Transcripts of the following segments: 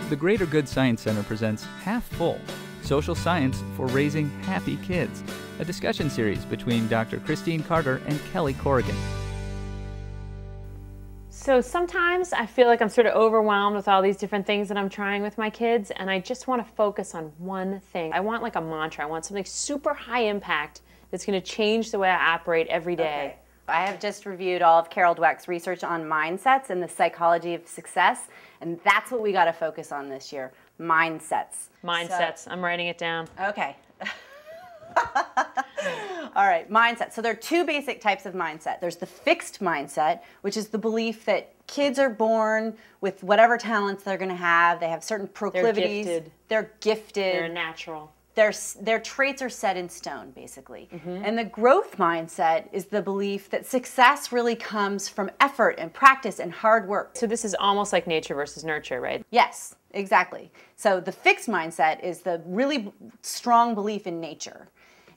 The Greater Good Science Center presents Half Full, Social Science for Raising Happy Kids, a discussion series between Dr. Christine Carter and Kelly Corrigan. So sometimes I feel like I'm sort of overwhelmed with all these different things that I'm trying with my kids, and I just want to focus on one thing. I want like a mantra. I want something super high impact that's going to change the way I operate every day. Okay. I have just reviewed all of Carol Dweck's research on mindsets and the psychology of success, and that's what we got to focus on this year, mindsets. Mindsets. I'm writing it down. Okay. All right, mindset. So there are two basic types of mindset. There's the fixed mindset, which is the belief that kids are born with whatever talents they're going to have. They have certain proclivities. They're gifted. They're natural. Their traits are set in stone, basically. And the growth mindset is the belief that success really comes from effort and practice and hard work. So this is almost like nature versus nurture, right? Yes, exactly. So the fixed mindset is the really strong belief in nature.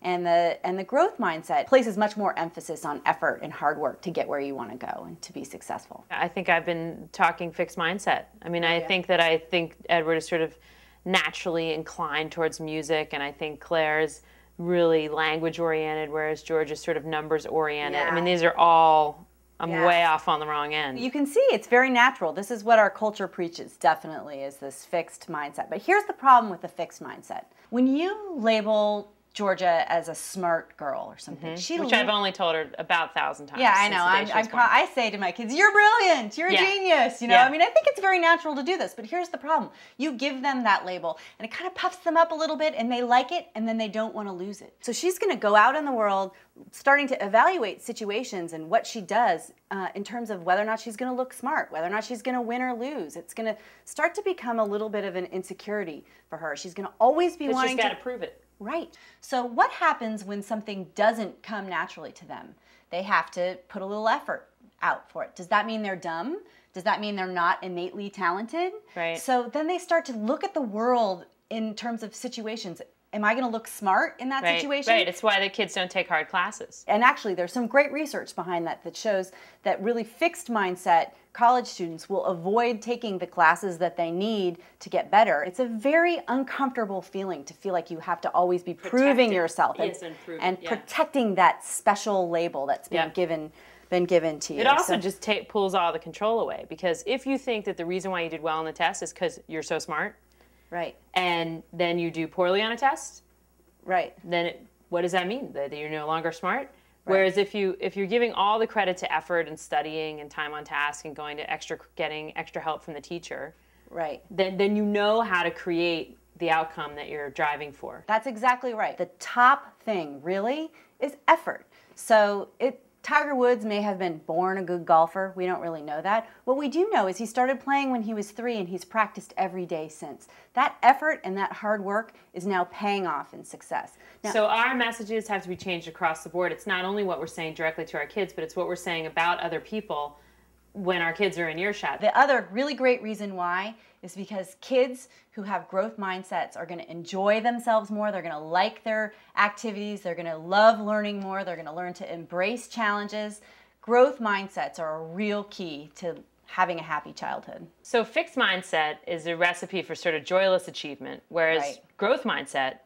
And the growth mindset places much more emphasis on effort and hard work to get where you want to go and to be successful. I think I've been talking fixed mindset. I mean, I think Edward is sort of naturally inclined towards music, and I think Claire's really language oriented, whereas George is sort of numbers oriented. I mean, these are all, I'm way off on the wrong end. You can see it's very natural. This is what our culture preaches, definitely, is this fixed mindset. But here's the problem with the fixed mindset. When you label Georgia as a smart girl or something, which I've only told her about 1,000 times. Yeah, I know. I say to my kids, "You're brilliant. You're a genius." You know, I mean, I think it's very natural to do this. But here's the problem: you give them that label, and it kind of puffs them up a little bit, and they like it, and then they don't want to lose it. So she's going to go out in the world, starting to evaluate situations and what she does in terms of whether or not she's going to look smart, whether or not she's going to win or lose. It's going to start to become a little bit of an insecurity for her. She's going to always be wanting she's got to prove it. Right. So what happens when something doesn't come naturally to them? They have to put a little effort out for it. Does that mean they're dumb? Does that mean they're not innately talented? Right. So then they start to look at the world in terms of situations. Am I going to look smart in that situation? Right. It's why the kids don't take hard classes. And actually, there's some great research behind that that shows that really fixed mindset college students will avoid taking the classes that they need to get better. It's a very uncomfortable feeling to feel like you have to always be proving yourself and protecting that special label that's been given to you. It also just pulls all the control away, because if you think that the reason why you did well on the test is because you're so smart, right, and then you do poorly on a test, right, then what does that mean? That you're no longer smart? Right. Whereas if you're giving all the credit to effort and studying and time on task and going to getting extra help from the teacher, right, then you know how to create the outcome that you're driving for. That's exactly right. The top thing really is effort. So Tiger Woods may have been born a good golfer. We don't really know that. What we do know is he started playing when he was 3 and he's practiced every day since. That effort and that hard work is now paying off in success. Now, so our messages have to be changed across the board. It's not only what we're saying directly to our kids, but it's what we're saying about other people when our kids are in earshot. The other really great reason why is because kids who have growth mindsets are going to enjoy themselves more. They're going to like their activities. They're going to love learning more. They're going to learn to embrace challenges. Growth mindsets are a real key to having a happy childhood. So fixed mindset is a recipe for sort of joyless achievement, whereas growth mindset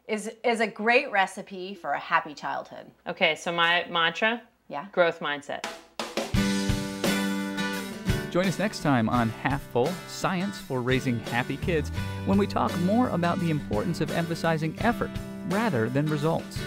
is a great recipe for a happy childhood. Okay, so my mantra, growth mindset. Join us next time on Half Full, Science for Raising Happy Kids, when we talk more about the importance of emphasizing effort rather than results.